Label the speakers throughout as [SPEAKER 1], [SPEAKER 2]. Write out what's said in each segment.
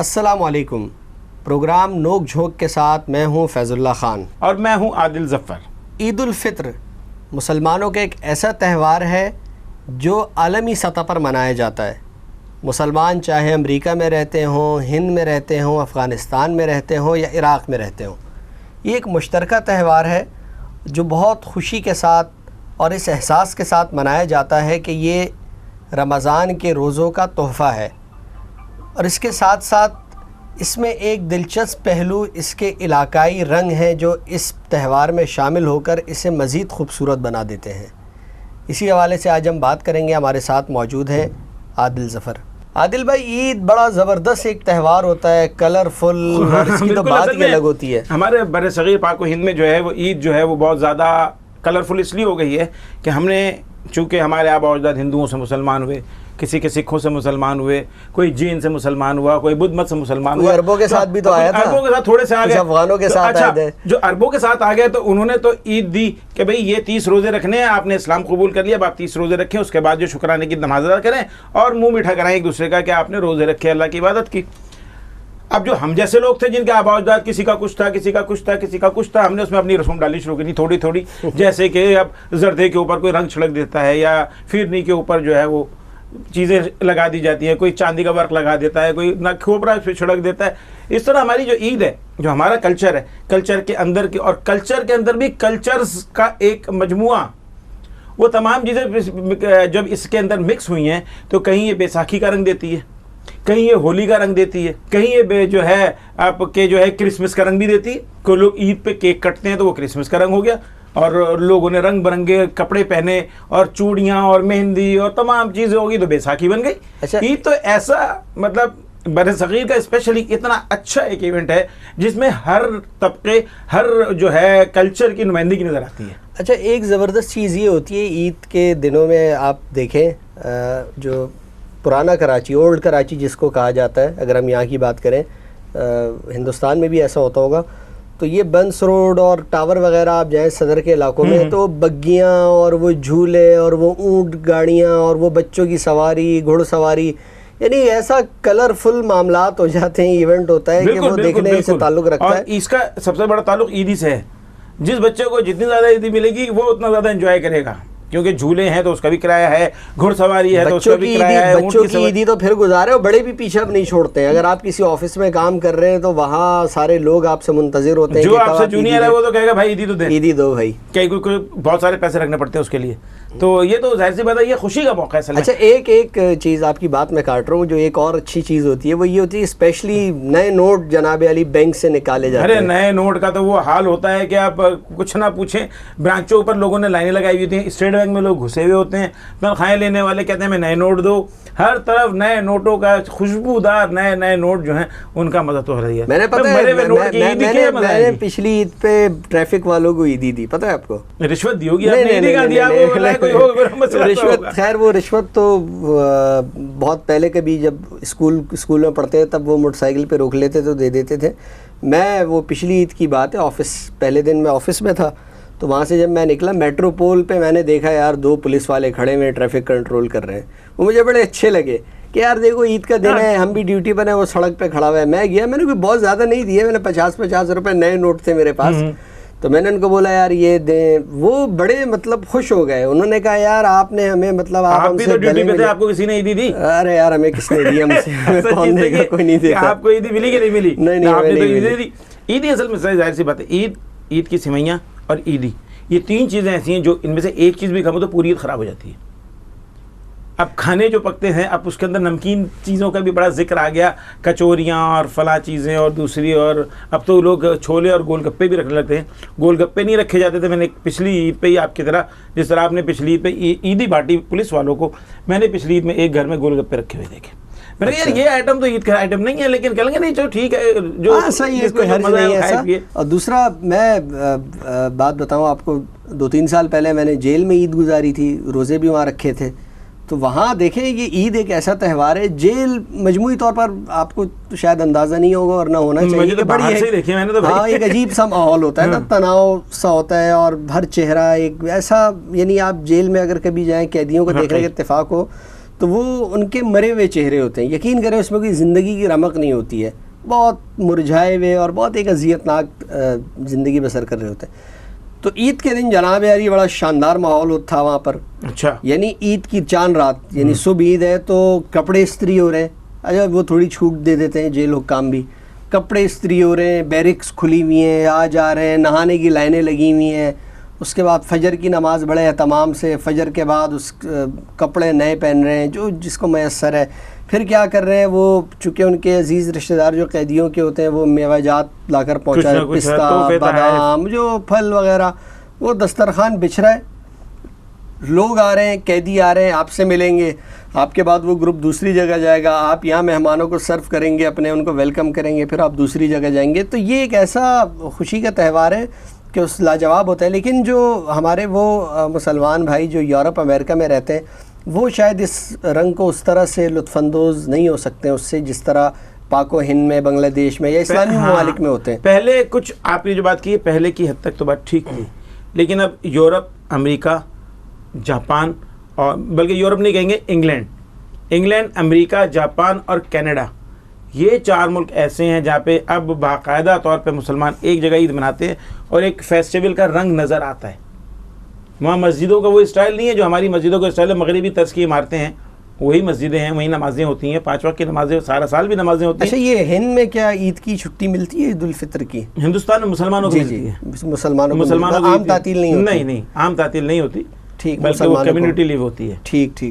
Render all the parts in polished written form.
[SPEAKER 1] السلام علیکم. پروگرام نوک جھوک کے ساتھ میں ہوں فیض اللہ خان
[SPEAKER 2] اور میں ہوں عادل ظفر.
[SPEAKER 1] عید الفطر مسلمانوں کا ایک ایسا تہوار ہے جو عالمی سطح پر منایا جاتا ہے. مسلمان چاہے امریکہ میں رہتے ہوں، ہند میں رہتے ہوں، افغانستان میں رہتے ہوں یا عراق میں رہتے ہوں، یہ ایک مشترکہ تہوار ہے جو بہت خوشی کے ساتھ اور اس احساس کے ساتھ منایا جاتا ہے کہ یہ رمضان کے روزوں کا تحفہ ہے. اور اس کے ساتھ ساتھ اس میں ایک دلچسپ پہلو اس کے علاقائی رنگ ہیں جو اس تہوار میں شامل ہو کر اسے مزید خوبصورت بنا دیتے ہیں. اسی حوالے سے آج ہم بات کریں گے. ہمارے ساتھ موجود ہیں عادل ظفر. عادل بھائی، عید بڑا زبردست ایک تہوار ہوتا ہے، کلرفل، اور اس کی تو بات ہی الگ ہوتی ہے.
[SPEAKER 2] ہمارے بر صغیر پاک و ہند میں جو ہے وہ عید جو ہے وہ بہت زیادہ کلرفل اس لیے ہو گئی ہے کہ ہم نے، چونکہ ہمارے آبا و اجداد ہندوؤں سے مسلمان ہوئے، کسی کے سکھوں سے مسلمان ہوئے، کوئی جین سے مسلمان ہوا، کوئی بدھ مت سے مسلمان ہوا،
[SPEAKER 1] عربوں کے ساتھ بھی تو آیا تھا،
[SPEAKER 2] عربوں کے ساتھ تھوڑے سے آ گئے،
[SPEAKER 1] افغانوں کے ساتھ آئے تھے.
[SPEAKER 2] جو عربوں کے ساتھ آ گئے تو انہوں نے تو عید دی کہ بھئی یہ 30 روزے رکھنے ہیں، آپ نے اسلام قبول کر لیا، اب آپ 30 روزے رکھیں، اس کے بعد جو شکرانے کی نماز ادا کریں اور منہ میٹھا کرائیں ایک دوسرے کا کہ آپ نے روزے رکھے، اللہ کی عبادت کی. اب جو ہم جیسے لوگ تھے جن کے آبا اجداد کسی کا کچھ تھا، کسی کا کچھ تھا، کسی کا کچھ تھا، ہم نے اس میں اپنی رسوم ڈالنی شروع کی تھی تھوڑی تھوڑی. جیسے کہ اب زردے کے اوپر کوئی رنگ چھڑک دیتا ہے، یا فیرنی کے اوپر جو ہے وہ چیزیں لگا دی جاتی ہیں، کوئی چاندی کا ورق لگا دیتا ہے، کوئی کھوپرا پہ چھڑک دیتا ہے. اس طرح ہماری جو عید ہے، جو ہمارا کلچر ہے، کلچر کے اندر کی، اور کلچر کے اندر بھی کلچرز کا ایک مجموعہ، وہ تمام چیزیں جب اس کے اندر مکس ہوئی ہیں تو کہیں یہ بیساکھی کا رنگ دیتی ہے، کہیں یہ ہولی کا رنگ دیتی ہے، کہیں یہ جو ہے آپ کے جو ہے کرسمس کا رنگ بھی دیتی ہے. کوئی لوگ عید پہ کیک کٹتے ہیں تو وہ کرسمس کا رنگ ہو گیا، اور لوگوں نے رنگ برنگے کپڑے پہنے اور چوڑیاں اور مہندی اور تمام چیزیں ہوگی تو بیساکھی بن گئی. عید تو ایسا مطلب بر صغیر کا اسپیشلی اتنا اچھا ایک ایونٹ ہے جس میں ہر طبقے، ہر جو ہے کلچر کی نمائندگی نظر آتی ہے.
[SPEAKER 1] اچھا، ایک زبردست چیز یہ ہوتی ہے عید کے دنوں میں، آپ دیکھیں جو پرانا کراچی، اولڈ کراچی جس کو کہا جاتا ہے، اگر ہم یہاں کی بات کریں، ہندوستان میں بھی ایسا ہوتا ہوگا، تو یہ بنس روڈ اور ٹاور وغیرہ آپ جائیں صدر کے علاقوں میں تو بگیاں اور وہ جھولے اور وہ اونٹ گاڑیاں اور وہ بچوں کی سواری، گھوڑ سواری، یعنی ایسا کلرفل معاملات ہو جاتے ہیں، ایونٹ ہوتا ہے کہ وہ دیکھنے سے تعلق رکھتا ہے.
[SPEAKER 2] اور اس کا سب سے بڑا تعلق عیدی سے ہے. جس بچے کو جتنی زیادہ عیدی ملے گی وہ اتنا زیادہ انجوائے کرے گا، کیونکہ جھولے ہیں تو اس کا بھی کرایہ ہے، گھڑ سواری ہے تو اس کا بھی کرایہ ہے.
[SPEAKER 1] بچوں کی عیدی تو پھر گزارے، اور بڑے بھی پیچھے اب نہیں چھوڑتے ہیں. اگر آپ کسی آفس میں کام کر رہے ہیں تو وہاں سارے لوگ آپ سے منتظر ہوتے ہیں،
[SPEAKER 2] جو آپ سے جونیئر ہے وہ تو کہے گا بھائی عیدی تو دے،
[SPEAKER 1] عیدی دو بھائی،
[SPEAKER 2] کہ کوئی بہت سارے پیسے رکھنے پڑتے ہیں اس کے لیے. تو یہ تو ظاہر سی بات ہے، یہ خوشی کا موقع ہے.
[SPEAKER 1] اچھا، ایک چیز آپ کی بات میں کاٹ رہا ہوں، جو ایک اور اچھی چیز ہوتی ہے وہ یہ ہوتی ہے اسپیشلی نئے نوٹ جناب علی بینک سے نکالے جاتے ہیں.
[SPEAKER 2] ارے نئے نوٹ کا تو وہ حال ہوتا ہے کہ آپ کچھ نہ پوچھیں، برانچوں پر لوگوں نے لائنیں لگائی ہوئی تھیں، اسٹیٹ بینک میں لوگ گھسے ہوئے ہوتے ہیں، تنخواہیں لینے والے کہتے ہیں میں نئے نوٹ دو. ہر طرف نئے نوٹوں کا خوشبودار نئے نوٹ جو ہیں ان کا مزہ تو ہو رہی ہے.
[SPEAKER 1] میں نے پچھلی عید پہ ٹریفک والوں کو عیدی دی، پتہ ہے آپ کو؟
[SPEAKER 2] رشوت دی ہوگی آپ نے؟
[SPEAKER 1] رشوت، خیر وہ رشوت تو بہت پہلے کبھی جب اسکول میں پڑھتے تب وہ موٹر سائیکل پہ روک لیتے تو دے دیتے تھے. میں وہ پچھلی عید کی بات ہے، آفس پہلے دن میں آفس میں تھا تو وہاں سے جب میں نکلا میٹرو پول پہ میں نے دیکھا یار 2 پولیس والے کھڑے ہوئے ٹریفک کنٹرول کر رہے ہیں. وہ مجھے بڑے اچھے لگے کہ یار دیکھو عید کا دن ہے، ہم بھی ڈیوٹی پر ہیں، وہ سڑک پہ کھڑا ہوا ہے. میں گیا، میں نے کوئی بہت زیادہ نہیں دیے، میں نے 50 روپے نئے نوٹ تھے میرے پاس، تو میں نے ان کو بولا یار یہ دیں. وہ بڑے مطلب خوش ہو گئے، انہوں نے کہا یار آپ نے ہمیں مطلب آپ ہم سے
[SPEAKER 2] ڈیوٹی پہ تھے، آپ کو کسی نے عیدی دی؟
[SPEAKER 1] ارے یار ہمیں کس نے دی، ہم سے کون دے گا، کوئی نہیں دیتا.
[SPEAKER 2] آپ کو عیدی ملی کہ نہیں ملی؟
[SPEAKER 1] نہیں،
[SPEAKER 2] آپ نے تو عیدی دی. عیدی اصل میں ظاہر سی بات ہے، عید کی سوئیاں اور عیدی، یہ 3 چیزیں ایسی ہیں جو ان میں سے ایک چیز بھی کم ہو تو پوری عید خراب ہو جاتی ہے. اب کھانے جو پکتے ہیں، اب اس کے اندر نمکین چیزوں کا بھی بڑا ذکر آ گیا، کچوریاں اور فلاں چیزیں اور دوسری، اور اب تو لوگ چھولے اور گول گپے بھی رکھنے لگتے ہیں. گول گپے نہیں رکھے جاتے تھے. میں نے پچھلی عید پہ ہی آپ کی طرح، جس طرح آپ نے پچھلی عید پہ عیدی بانٹی پولیس والوں کو، میں نے پچھلی عید میں ایک گھر میں گول گپے رکھے ہوئے دیکھے. میں نے کہا یار یہ آئٹم تو عید کا آئٹم نہیں ہے، لیکن کہیں گے نہیں چلو ٹھیک ہے، جو
[SPEAKER 1] صحیح ہے، کوئی حرج نہیں ہے ایسا. اور دوسرا میں بات بتاؤں آپ کو، 2-3 سال پہلے میں نے جیل میں عید گزاری تھی، روزے بھی وہاں رکھے تھے. تو وہاں دیکھیں یہ عید ایک ایسا تہوار ہے، جیل مجموعی طور پر آپ کو تو شاید اندازہ نہیں ہوگا اور نہ ہونا چاہیے کہ بڑی ایک عجیب سا ماحول ہوتا ہے نا، تناؤ سا ہوتا ہے، اور ہر چہرہ ایک ایسا، یعنی آپ جیل میں اگر کبھی جائیں قیدیوں کو دیکھنے کا اتفاق ہو تو وہ ان کے مرے ہوئے چہرے ہوتے ہیں. یقین کریں اس میں کوئی زندگی کی رمق نہیں ہوتی ہے, بہت مرجھائے ہوئے اور بہت ایک اذیتناک زندگی بسر کر رہے ہوتے ہیں. تو عید کے دن جناب یاری بڑا شاندار ماحول تھا وہاں پر.
[SPEAKER 2] اچھا,
[SPEAKER 1] یعنی عید کی چاند رات, یعنی صبح عید ہے تو کپڑے استری ہو رہے ہیں. اچھا وہ تھوڑی چھوٹ دے دیتے ہیں جیل حکام بھی. کپڑے استری ہو رہے ہیں, بیرکس کھلی ہوئی ہیں, آ جا رہے ہیں, نہانے کی لائنیں لگی ہوئی ہیں. اس کے بعد فجر کی نماز بڑے اہتمام سے, فجر کے بعد اس کپڑے نئے پہن رہے ہیں جو جس کو میسر ہے. پھر کیا کر رہے ہیں وہ, چونکہ ان کے عزیز رشتہ دار جو قیدیوں کے ہوتے ہیں وہ میوہ جات لا کر پہنچا رہے ہیں, پستہ بادام جو پھل وغیرہ, وہ دسترخوان بچھ رہا ہے. لوگ آ رہے ہیں, قیدی آ رہے ہیں, آپ سے ملیں گے, آپ کے بعد وہ گروپ دوسری جگہ جائے گا, آپ یہاں مہمانوں کو سرو کریں گے, اپنے ان کو ویلکم کریں گے, پھر آپ دوسری جگہ جائیں گے. تو یہ ایک ایسا خوشی کا تہوار ہے کہ اس لاجواب ہوتا ہے. لیکن جو ہمارے وہ مسلمان بھائی جو یورپ امریکہ میں رہتے ہیں وہ شاید اس رنگ کو اس طرح سے لطف اندوز نہیں ہو سکتے اس سے جس طرح پاک و ہند میں, بنگلہ دیش میں یا اسلامی ممالک میں ہوتے ہیں.
[SPEAKER 2] پہلے کچھ آپ نے جو بات کی ہے پہلے کی حد تک تو بات ٹھیک تھی, لیکن اب یورپ, امریکہ, جاپان, اور بلکہ یورپ نہیں کہیں گے, انگلینڈ, امریکہ, جاپان اور کینیڈا, یہ 4 ملک ایسے ہیں جہاں پہ اب باقاعدہ طور پہ مسلمان ایک جگہ عید مناتے ہیں اور ایک فیسٹیول کا رنگ نظر آتا ہے. وہاں مسجدوں کا وہ اسٹائل نہیں ہے جو ہماری مسجدوں کا اسٹائل ہے, مغربی طرز کی عمارتیں ہیں, وہی مسجدیں ہیں, وہی نمازیں ہوتی ہیں, 5 وقت کی نمازیں, سارا سال بھی نمازیں ہوتی ہیں.
[SPEAKER 1] اچھا, یہ ہند میں کیا عید کی چھٹی ملتی ہے عید الفطر کی؟
[SPEAKER 2] ہندوستان میں مسلمانوں کو ملتی ہے,
[SPEAKER 1] مسلمانوں کو عام تعطیل نہیں ہوتی. نہیں,
[SPEAKER 2] عام تعطیل نہیں ہوتی,
[SPEAKER 1] ٹھیک,
[SPEAKER 2] بلکہ وہ کمیونٹی لیو ہوتی ہے.
[SPEAKER 1] ٹھیک.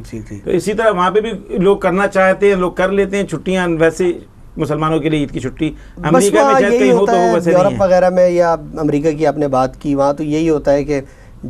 [SPEAKER 2] تو اسی طرح وہاں پہ بھی لوگ کرنا چاہتے ہیں, لوگ کر لیتے ہیں چھٹیاں. ویسے مسلمانوں کے لیے عید کی چھٹی امریکہ میں شاید کہیں ہو تو وہ ویسے نہیں ہے.
[SPEAKER 1] یورپ وغیرہ میں یا امریکہ کی آپ نے بات کی, وہاں تو یہی ہوتا ہے کہ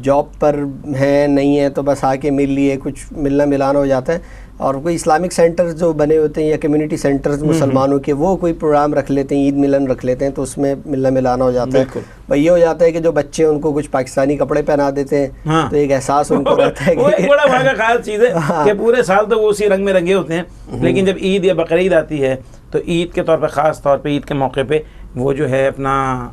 [SPEAKER 1] جاب پر ہیں نہیں ہیں تو بس آ کے مل لیے, کچھ ملنا ملانا ہو جاتا ہے. اور کوئی اسلامک سینٹرز جو بنے ہوتے ہیں یا کمیونٹی سینٹرز مسلمانوں کے, وہ کوئی پروگرام رکھ لیتے ہیں, عید ملن رکھ لیتے ہیں, تو اس میں ملنا ملانا ہو جاتا ہے. بھائی یہ ہو جاتا ہے کہ جو بچے ان کو کچھ پاکستانی کپڑے پہنا دیتے ہیں تو ایک احساس ان کو رہتا ہے.
[SPEAKER 2] وہ ایک بڑا وہاں کا خاص چیز ہے کہ پورے سال تو وہ اسی رنگ میں رنگے ہوتے ہیں, لیکن جب عید یا بقرعید آتی ہے تو عید کے طور پہ, خاص طور پہ عید کے موقع پہ, وہ جو ہے اپنا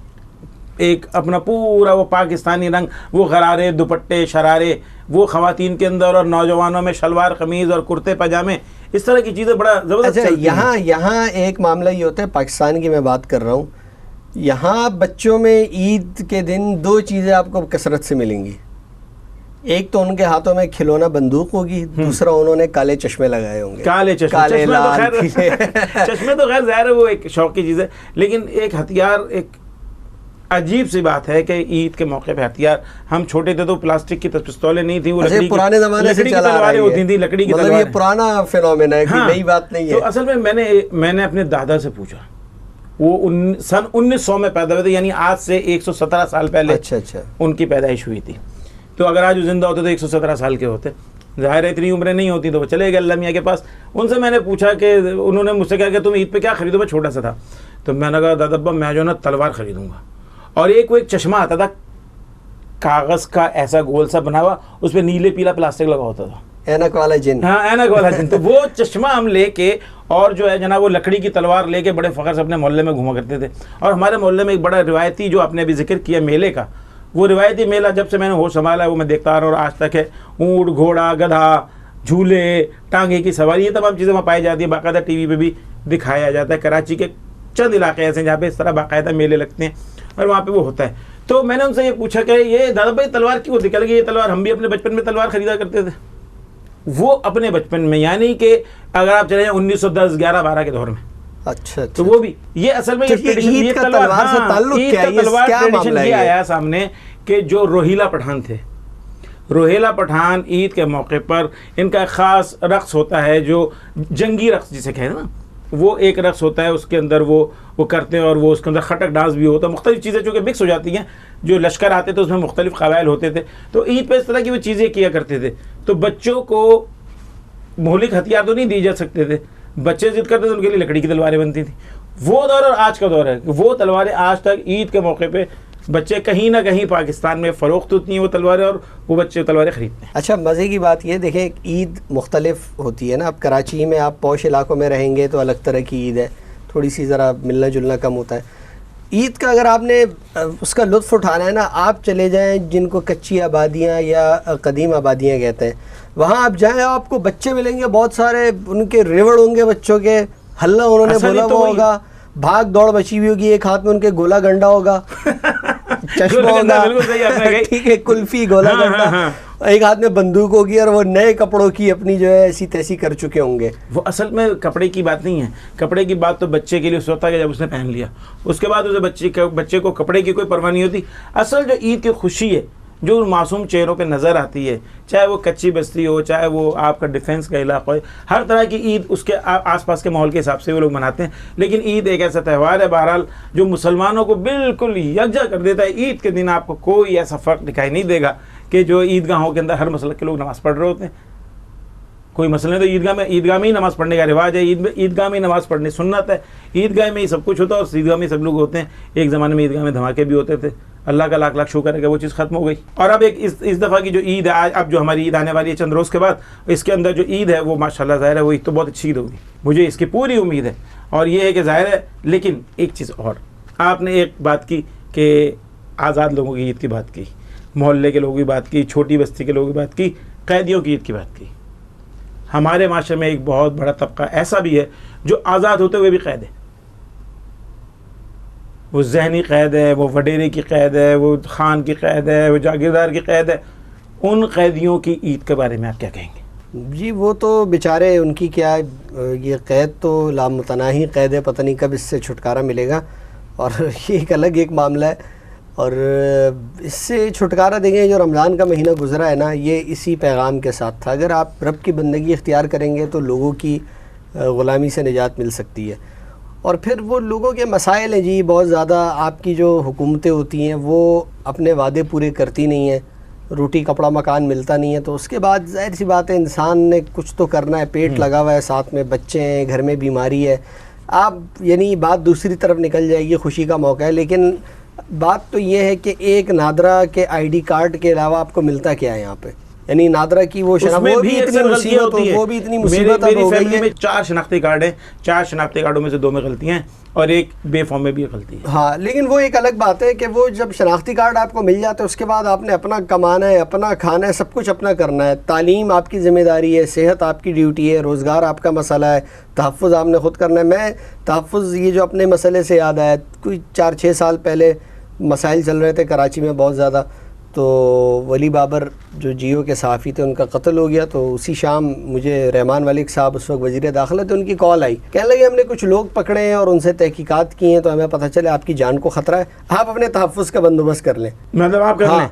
[SPEAKER 2] پورا وہ پاکستانی رنگ, وہ غرارے, دوپٹے, شرارے, وہ خواتین کے اندر اور نوجوانوں میں شلوار قمیض اور کرتے پاجامے, اس طرح کی چیزیں بڑا زبردست چلتی ہیں.
[SPEAKER 1] یہاں ایک معاملہ یہ ہوتا ہے, پاکستان کی میں بات کر رہا ہوں, یہاں بچوں میں عید کے دن 2 چیزیں آپ کو کثرت سے ملیں گی. ایک تو ان کے ہاتھوں میں کھلونا بندوق ہوگی, دوسرا انہوں نے کالے چشمے لگائے ہوں گے.
[SPEAKER 2] کالے چشمے تو خیر ظاہر ہے وہ ایک شوق کی چیز ہے, لیکن ایک ہتھیار, ایک عجیب سی بات ہے کہ عید کے موقع پہ ہتھیار, ہم چھوٹے تھے تو پلاسٹک کی پستولیں نہیں تھیں, وہ
[SPEAKER 1] پرانے زمانے سے چلا رہی ہے,
[SPEAKER 2] ہوتی تھیں لکڑی کی
[SPEAKER 1] تلواریں. یہ پرانا فینومین ہے, نئی بات نہیں ہے.
[SPEAKER 2] تو اصل میں میں نے اپنے دادا سے پوچھا, وہ سن 1900 میں پیدا ہوئے تھے, یعنی آج سے 117 سال پہلے ان کی پیدائش ہوئی تھی. تو اگر آج وہ زندہ ہوتے تو 117 سال کے ہوتے. ظاہر ہے اتنی عمریں نہیں ہوتی تو وہ چلے گئے اللہ میاں کے پاس. ان سے میں نے پوچھا کہ انہوں نے مجھ سے کہا کہ تم عید پہ کیا خریدو, میں چھوٹا سا تھا, تو میں نے کہا دادا ابا میں جو ہے نا تلوار خریدوں گا. اور ایک چشمہ آتا تھا کاغذ کا, ایسا گول سا بنا ہوا, اس پہ نیلے پیلا پلاسٹک لگا ہوتا تھا,
[SPEAKER 1] اینک والا جن.
[SPEAKER 2] ہاں, اینک والا جن. تو وہ چشمہ ہم لے کے اور جو ہے جناب وہ لکڑی کی تلوار لے کے بڑے فخر سے اپنے محلے میں گھوما کرتے تھے. اور ہمارے محلے میں ایک بڑا روایتی, جو آپ نے ابھی ذکر کیا میلے کا, وہ روایتی میلہ جب سے میں نے ہوش سنبھالا ہے وہ میں دیکھتا آ رہا ہوں اور آج تک ہے. اونٹ, گھوڑا, گدھا, جھولے, ٹانگے کی سواری, یہ تمام چیزیں وہاں پائی جاتی ہیں. باقاعدہ ٹی وی پہ بھی دکھایا جاتا ہے. کراچی کے چند علاقے ایسے ہیں جہاں پہ اس طرح باقاعدہ میلے لگتے ہیں اور وہاں پہ وہ ہوتا ہے. تو میں نے ان سے یہ پوچھا کہ یہ دادا بھائی تلوار کیوں نکل گئی؟ یہ تلوار ہم بھی اپنے بچپن میں تلوار خریدا کرتے تھے. وہ اپنے بچپن میں, یعنی کہ اگر آپ چلے جائیں 1910, 11, 12 کے دور میں.
[SPEAKER 1] اچھا,
[SPEAKER 2] تو وہ بھی یہ اصل میں یہ تلوار سے تعلق ٹریڈیشن یہ آیا سامنے کہ جو روہیلا پٹھان تھے, روہیلا پٹھان عید کے موقع پر ان کا خاص رقص ہوتا ہے جو جنگی رقص جسے کہیں نا, وہ ایک رقص ہوتا ہے, اس کے اندر وہ کرتے ہیں اور وہ اس کے اندر خٹک ڈانس بھی ہوتا ہے. مختلف چیزیں چونکہ مکس ہو جاتی ہیں, جو لشکر آتے تھے اس میں مختلف قبائل ہوتے تھے, تو عید پہ اس طرح کی وہ چیزیں کیا کرتے تھے. تو بچوں کو مہلک ہتھیار تو نہیں دیے جا سکتے تھے, بچے ضد کرتے تھے ان کے لیے لکڑی کی تلواریں بنتی تھیں. وہ دور اور آج کا دور ہے کہ وہ تلواریں آج تک عید کے موقع پہ بچے کہیں نہ کہیں پاکستان میں فروخت ہوتی ہیں وہ تلواریں, اور وہ بچے تلواریں خریدتے ہیں.
[SPEAKER 1] اچھا, مزے کی بات یہ دیکھیں, عید مختلف ہوتی ہے نا. اب کراچی میں آپ پوش علاقوں میں رہیں گے تو الگ طرح کی عید ہے, تھوڑی سی ذرا ملنا جلنا کم ہوتا ہے. عید کا اگر آپ نے اس کا لطف اٹھانا ہے نا، آپ چلے جائیں جن کو کچی آبادیاں یا قدیم آبادیاں کہتے ہیں، وہاں آپ جائیں، آپ کو بچے ملیں گے بہت سارے، ان کے ریوڑ ہوں گے بچوں کے، ہلہ انہوں نے بولا ہوا ہوگا، بھاگ دوڑ مچی ہوئی ہوگی، ایک ہاتھ میں ان کے گولا گنڈا ہوگا، چشمہ ہوگا، ٹھیک ہے، کلفی گولا گنڈا، ایک ہاتھ میں بندوق ہوگی، اور وہ نئے کپڑوں کی اپنی جو ہے ایسی تیسی کر چکے ہوں گے.
[SPEAKER 2] وہ اصل میں کپڑے کی بات نہیں ہے، کپڑے کی بات تو بچے کے لیے اس وقت ہے جب اس نے پہن لیا، اس کے بعد اسے بچے کو کپڑے کی کوئی پرواہ نہیں ہوتی. اصل جو عید کی خوشی ہے جو معصوم چہروں پہ نظر آتی ہے، چاہے وہ کچی بستی ہو، چاہے وہ آپ کا ڈیفنس کا علاقہ ہو، ہر طرح کی عید اس کے آس پاس کے ماحول کے حساب سے وہ لوگ مناتے ہیں. لیکن عید ایک ایسا تہوار ہے بہرحال جو مسلمانوں کو بالکل یکجا کر دیتا ہے. عید کے دن آپ کو کوئی ایسا فرق دکھائی نہیں دے گا کہ جو عیدگاہوں کے اندر ہر مسلک کے لوگ نماز پڑھ رہے ہوتے ہیں. کوئی مسئلہ نہیں، تو عیدگاہ میں ہی نماز پڑھنے کا رواج ہے، عیدگاہ میں ہی نماز پڑھنے سنت ہے، عیدگاہ میں ہی سب کچھ ہوتا ہے، اور عیدگاہ میں سب لوگ ہوتے ہیں. ایک زمانے میں عیدگاہ میں دھماکے بھی ہوتے تھے، اللہ کا لاکھ لاکھ شکر ہے کہ وہ چیز ختم ہو گئی. اور اب ایک اس دفعہ کی جو عید ہے، اب جو ہماری عید آنے والی ہے چند روز کے بعد، اس کے اندر جو عید ہے وہ ماشاءاللہ ظاہر ہے وہ عید تو بہت اچھی عید ہوگی، مجھے اس کی پوری امید ہے. اور یہ ہے کہ ظاہر ہے، لیکن ایک چیز اور، آپ نے ایک بات کی کہ آزاد لوگوں کی عید کی بات کی، محلے کے لوگوں کی بات کی، چھوٹی بستی کے لوگوں کی بات کی، قیدیوں کی عید کی بات کی. ہمارے معاشرے میں ایک بہت بڑا طبقہ ایسا بھی ہے جو آزاد ہوتے ہوئے بھی قید ہے. وہ ذہنی قید ہے، وہ وڈیرے کی قید ہے، وہ خان کی قید ہے، وہ جاگیردار کی قید ہے. ان قیدیوں کی عید کے بارے میں آپ کیا کہیں گے؟
[SPEAKER 1] جی وہ تو بیچارے، ان کی کیا، یہ قید تو لامتناہی قید ہے، پتہ نہیں کب اس سے چھٹکارا ملے گا، اور یہ ایک الگ ایک معاملہ ہے. اور اس سے چھٹکارا دیں گے. جو رمضان کا مہینہ گزرا ہے نا، یہ اسی پیغام کے ساتھ تھا. اگر آپ رب کی بندگی اختیار کریں گے تو لوگوں کی غلامی سے نجات مل سکتی ہے. اور پھر وہ لوگوں کے مسائل ہیں جی بہت زیادہ. آپ کی جو حکومتیں ہوتی ہیں وہ اپنے وعدے پورے کرتی نہیں ہیں، روٹی کپڑا مکان ملتا نہیں ہے، تو اس کے بعد ظاہر سی بات ہے انسان نے کچھ تو کرنا ہے. پیٹ لگا ہوا ہے، ساتھ میں بچے ہیں، گھر میں بیماری ہے. آپ یعنی بات دوسری طرف نکل جائے گی، خوشی کا موقع ہے. لیکن بات تو یہ ہے کہ ایک نادرہ کے آئی ڈی کارڈ کے علاوہ آپ کو ملتا کیا ہے یہاں پہ؟ یعنی نادرہ کی وہ وہ بھی اتنی مصیبت اب ہو گئی ہے.
[SPEAKER 2] 4 شناختی کارڈ ہیں، 4 شناختی کارڈوں میں سے 2 میں غلطیاں ہیں اور ایک بے فارم میں بھی غلطی ہے.
[SPEAKER 1] ہاں لیکن وہ ایک الگ بات ہے کہ وہ جب شناختی کارڈ آپ کو مل جاتا ہے اس کے بعد آپ نے اپنا کمانا ہے، اپنا کھانا ہے، سب کچھ اپنا کرنا ہے. تعلیم آپ کی ذمہ داری ہے، صحت آپ کی ڈیوٹی ہے، روزگار آپ کا مسئلہ ہے، تحفظ آپ نے خود کرنا ہے. میں تحفظ یہ جو اپنے مسئلے سے یاد آیا، کوئی 4-6 سال پہلے مسائل چل رہے تھے کراچی میں بہت زیادہ، تو ولی بابر جو جیو کے صحافی تھے ان کا قتل ہو گیا. تو اسی شام مجھے رحمان ملک صاحب اس وقت وزیر داخلہ تھے، ان کی کال آئی، کہنے لگے ہم نے کچھ لوگ پکڑے ہیں اور ان سے تحقیقات کی ہیں، تو ہمیں پتہ چلے آپ کی جان کو خطرہ ہے، آپ اپنے تحفظ کا بندوبست کر لیں.
[SPEAKER 2] مطلب آپ کر لیں؟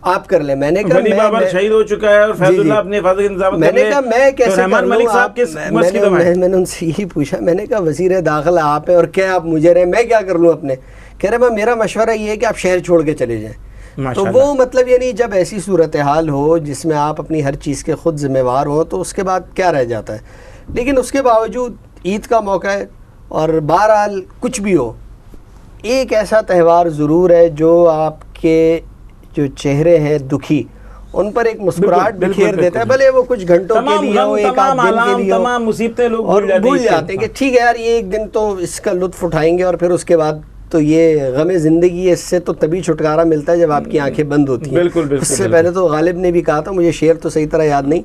[SPEAKER 1] آپ کر لیں. میں نے کہا
[SPEAKER 2] ولی بابر شہید ہو چکا ہے اور فیض اللہ اپنے حفاظت کی نظامت
[SPEAKER 1] میں نے کہا میں کیسے
[SPEAKER 2] رحمان ملک صاحب کس مس کی دوا ہے؟
[SPEAKER 1] میں نے ان سے یہی پوچھا، میں نے کہا وزیر داخلہ آپ ہیں اور کیا آپ مجھے رہے، میں کیا کر لوں اپنے؟ کہہ رہے میرا مشورہ یہ ہے کہ آپ شہر چھوڑ کے چلے جائیں. تو وہ مطلب یعنی جب ایسی صورتحال ہو جس میں آپ اپنی ہر چیز کے خود ذمہ وار ہوں تو اس کے بعد کیا رہ جاتا ہے. لیکن اس کے باوجود عید کا موقع ہے اور بہرحال کچھ بھی ہو، ایک ایسا تہوار ضرور ہے جو آپ کے جو چہرے ہیں دکھی ان پر ایک مسکراہٹ بکھیر دیتا ہے، بھلے وہ کچھ گھنٹوں کے لیے ہو، ایک آدھ دن کے لیے ہو،
[SPEAKER 2] تمام مصیبتیں لوگ
[SPEAKER 1] بھول جاتے ہیں کہ ٹھیک ہے یار یہ ایک دن تو اس کا لطف اٹھائیں گے، اور پھر اس کے بعد تو یہ غم زندگی ہے، اس سے تو تبھی چھٹکارا ملتا ہے جب آپ کی آنکھیں بند ہوتی ہیں.
[SPEAKER 2] بالکل
[SPEAKER 1] اس سے پہلے تو غالب نے بھی کہا تھا، مجھے شعر تو صحیح طرح یاد نہیں،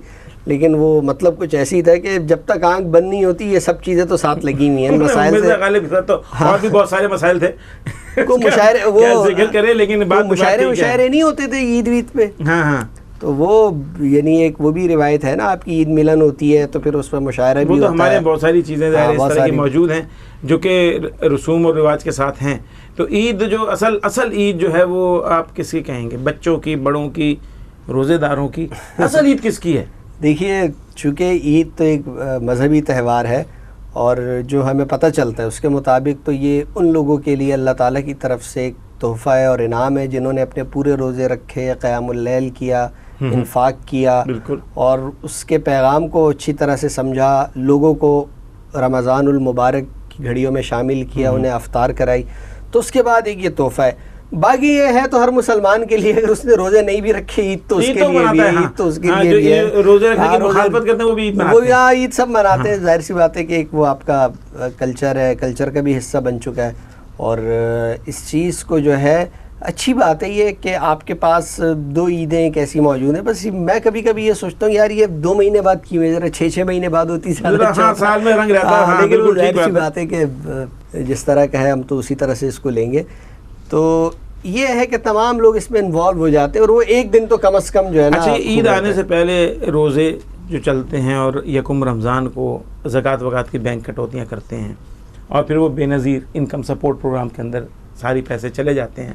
[SPEAKER 1] لیکن وہ مطلب کچھ ایسی تھا کہ جب تک آنکھ بند نہیں ہوتی یہ سب چیزیں تو ساتھ لگی ہوئی ہیں. مسائل سے
[SPEAKER 2] غالب تو اور بھی بہت سارے مسائل تھے،
[SPEAKER 1] کوئی مشاعرے وہ
[SPEAKER 2] ذکر کرے لیکن
[SPEAKER 1] مشاعرے نہیں ہوتے تھے عید وید پہ.
[SPEAKER 2] ہاں
[SPEAKER 1] تو وہ یعنی ایک وہ بھی روایت ہے نا، آپ کی عید ملن ہوتی ہے تو پھر اس پہ مشاعرہ بھی ہوتا ہے.
[SPEAKER 2] ہمارے بہت ساری چیزیں اس طرح کی موجود ہیں جو کہ رسوم اور رواج کے ساتھ ہیں. تو عید جو اصل عید جو ہے وہ آپ کس کی کہیں گے؟ بچوں کی، بڑوں کی، روزے داروں کی؟ اصل عید کس کی ہے؟
[SPEAKER 1] دیکھیے چونکہ عید تو ایک مذہبی تہوار ہے اور جو ہمیں پتہ چلتا ہے اس کے مطابق تو یہ ان لوگوں کے لیے اللہ تعالیٰ کی طرف سے ایک تحفہ ہے اور انعام ہے جنہوں نے اپنے پورے روزے رکھے، قیام اللیل کیا، انفاق کیا، اور اس کے پیغام کو اچھی طرح سے سمجھا، لوگوں کو رمضان المبارک کی گھڑیوں میں شامل کیا، انہیں افطار کرائی. تو اس کے بعد ایک یہ تحفہ ہے. باقی یہ ہے تو ہر مسلمان کے لیے، اگر اس نے روزے نہیں بھی رکھے عید تو اس کے لیے بھی ہے، عید تو اس کے لیے بھی ہے.
[SPEAKER 2] روزے رکھنے کی مخالفت کرتے ہیں وہ بھی عید مناتے ہیں،
[SPEAKER 1] وہ یہاں عید سب مناتے ہیں. ظاہر سی بات ہے کہ ایک وہ آپ کا کلچر ہے، کلچر کا بھی حصہ بن چکا ہے. اور اس چیز کو جو ہے اچھی بات ہے یہ کہ آپ کے پاس 2 عیدیں کیسی موجود ہیں. بس میں کبھی کبھی یہ سوچتا ہوں یار یہ 2 مہینے بعد کی ہوئی, ذرا 6 مہینے بعد ہوتی
[SPEAKER 2] ہاں سال میں رنگ رہتا ہے.
[SPEAKER 1] لیکن وہ ظاہر سی بات ہے کہ جس طرح کا ہے ہم تو اسی طرح سے اس کو لیں گے. تو یہ ہے کہ تمام لوگ اس میں انوالو ہو جاتے ہیں اور وہ ایک دن تو کم از کم جو ہے نا.
[SPEAKER 2] اچھا, عید آنے سے پہلے روزے جو چلتے ہیں اور یکم رمضان کو زکوٰۃ وکات کی بینک کٹوتیاں کرتے ہیں اور پھر وہ بے نظیر انکم سپورٹ پروگرام کے اندر ساری پیسے چلے جاتے ہیں.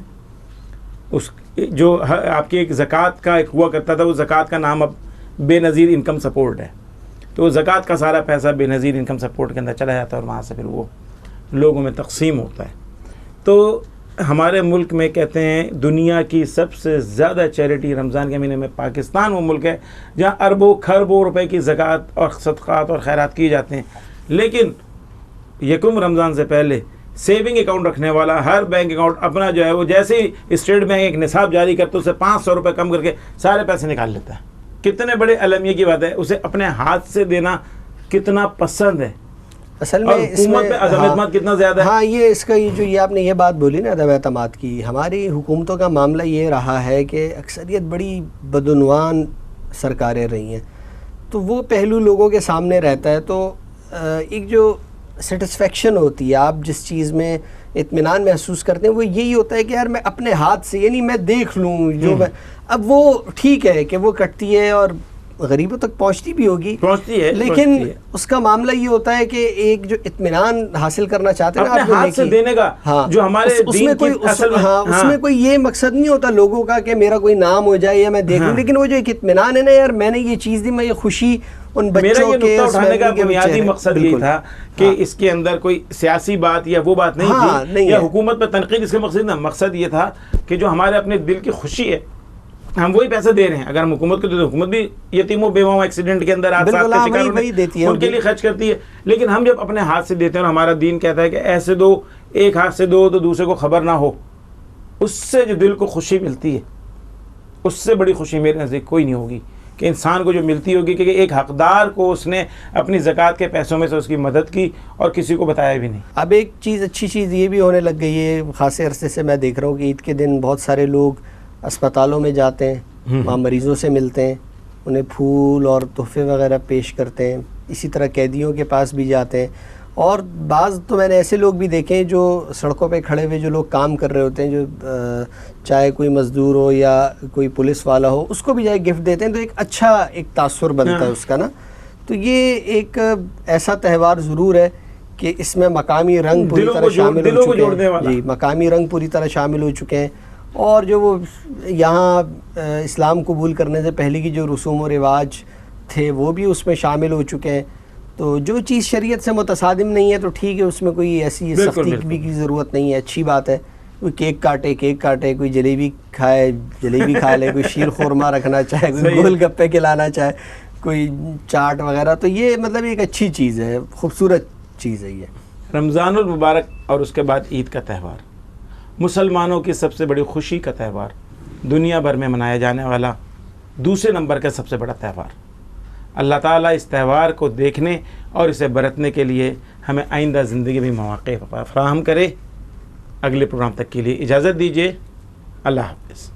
[SPEAKER 2] اس جو آپ کی ایک زکوٰۃ کا ایک ہوا کرتا تھا, وہ زکوٰۃ کا نام اب بے نظیر انکم سپورٹ ہے. تو زکوٰۃ کا سارا پیسہ بے نظیر انکم سپورٹ کے اندر چلا جاتا ہے اور وہاں سے پھر وہ لوگوں میں تقسیم ہوتا ہے. تو ہمارے ملک میں کہتے ہیں دنیا کی سب سے زیادہ چیریٹی رمضان کے مہینے میں پاکستان وہ ملک ہے جہاں اربوں کھربوں روپے کی زکوٰۃ اور صدقات اور خیرات کیے جاتے ہیں. لیکن یکم رمضان سے پہلے سیونگ اکاؤنٹ رکھنے والا ہر بینک اکاؤنٹ اپنا جو ہے وہ جیسے ہی اسٹیٹ بینک ایک نصاب جاری کرتا ہے اسے 500 روپے کم کر کے سارے پیسے نکال لیتا ہے. کتنے بڑے المیہ کی بات ہے, اسے اپنے ہاتھ سے دینا کتنا پسند ہے.
[SPEAKER 1] اصل میں
[SPEAKER 2] حکومت پہ عدم اعتماد کتنا زیادہ ہے.
[SPEAKER 1] ہاں یہ اس کا یہ آپ نے یہ بات بولی نا عدم اعتماد کی, ہماری حکومتوں کا معاملہ یہ رہا ہے کہ اکثریت بڑی بدعنوان سرکاریں رہی ہیں, تو وہ پہلو لوگوں کے سامنے رہتا ہے. تو ایک جو سیٹسفیکشن ہوتی ہے, آپ جس چیز میں اطمینان محسوس کرتے ہیں وہ یہی ہوتا ہے کہ یار میں اپنے ہاتھ سے, یعنی میں دیکھ لوں جو میں, اب وہ ٹھیک ہے کہ وہ کٹتی ہے اور غریبوں تک پہنچتی بھی ہوگی,
[SPEAKER 2] پہنچتی ہے,
[SPEAKER 1] لیکن اس کا معاملہ یہ ہوتا ہے کہ ایک جو اطمینان حاصل کرنا چاہتے ہیں
[SPEAKER 2] اپنے ہاتھ سے دینے کا, جو ہمارے دین کی اصل
[SPEAKER 1] اس میں کوئی یہ مقصد نہیں ہوتا لوگوں کا کہ میرا کوئی نام ہو جائے یا میں دیکھ لوں, لیکن وہ جو ایک اطمینان ہے نا یار میں نے یہ چیز دی, میں یہ خوشی ان بچوں کے
[SPEAKER 2] اٹھانے کا بنیادی مقصد یہ تھا کہ اس کے اندر کوئی سیاسی بات یا وہ بات نہیں تھی یا حکومت پہ تنقید اس کا مقصد نہ, مقصد یہ تھا کہ جو ہمارے اپنے دل کی خوشی ہے ہم وہی پیسے دے رہے ہیں. اگر ہم حکومت کو تو حکومت بھی یتیموں بیواؤں ایکسیڈنٹ کے اندر حادثات کا شکار ان کے لیے خرچ کرتی ہے, لیکن ہم جب اپنے ہاتھ سے دیتے ہیں اور ہمارا دین کہتا ہے کہ ایسے دو, ایک ہاتھ سے دو تو دوسرے کو خبر نہ ہو, اس سے جو دل کو خوشی ملتی ہے اس سے بڑی خوشی میرے نزدیک کوئی نہیں ہوگی کہ انسان کو جو ملتی ہوگی کہ ایک حقدار کو اس نے اپنی زکوٰۃ کے پیسوں میں سے اس کی مدد کی اور کسی کو بتایا بھی نہیں.
[SPEAKER 1] اب ایک چیز اچھی چیز یہ بھی ہونے لگ گئی ہے, خاصے عرصے سے میں دیکھ رہا ہوں کہ عید کے دن بہت سارے لوگ اسپتالوں میں جاتے ہیں, وہاں مریضوں سے ملتے ہیں, انہیں پھول اور تحفے وغیرہ پیش کرتے ہیں. اسی طرح قیدیوں کے پاس بھی جاتے ہیں, اور بعض تو میں نے ایسے لوگ بھی دیکھے ہیں جو سڑکوں پہ کھڑے ہوئے جو لوگ کام کر رہے ہوتے ہیں, جو چاہے کوئی مزدور ہو یا کوئی پولیس والا ہو, اس کو بھی جائے گفٹ دیتے ہیں, تو ایک اچھا ایک تاثر بنتا ہے اس کا نا. تو یہ ایک ایسا تہوار ضرور ہے کہ اس میں مقامی رنگ پوری طرح شامل ہو چکے ہیں. جی, مقامی رنگ پوری طرح شامل ہو چکے ہیں, اور جو وہ یہاں اسلام قبول کرنے سے پہلے کی جو رسوم و رواج تھے وہ بھی اس میں شامل ہو چکے ہیں. تو جو چیز شریعت سے متصادم نہیں ہے تو ٹھیک ہے, اس میں کوئی ایسی سختی بھی کی ضرورت نہیں ہے, اچھی بات ہے. کوئی کیک کاٹے, کوئی جلیبی کھائے, جلیبی کھا لے, کوئی شیر خورما رکھنا چاہے, کوئی گول گپے کھلانا چاہے, کوئی چاٹ وغیرہ, تو یہ مطلب ایک اچھی چیز ہے, خوبصورت چیز ہے یہ.
[SPEAKER 2] رمضان المبارک اور اس کے بعد عید کا تہوار مسلمانوں کی سب سے بڑی خوشی کا تہوار, دنیا بھر میں منایا جانے والا دوسرے نمبر کا سب سے بڑا تہوار. اللہ تعالیٰ اس تہوار کو دیکھنے اور اسے برتنے کے لیے ہمیں آئندہ زندگی میں مواقع فراہم کرے. اگلے پروگرام تک کے لیے اجازت دیجیے. اللہ حافظ.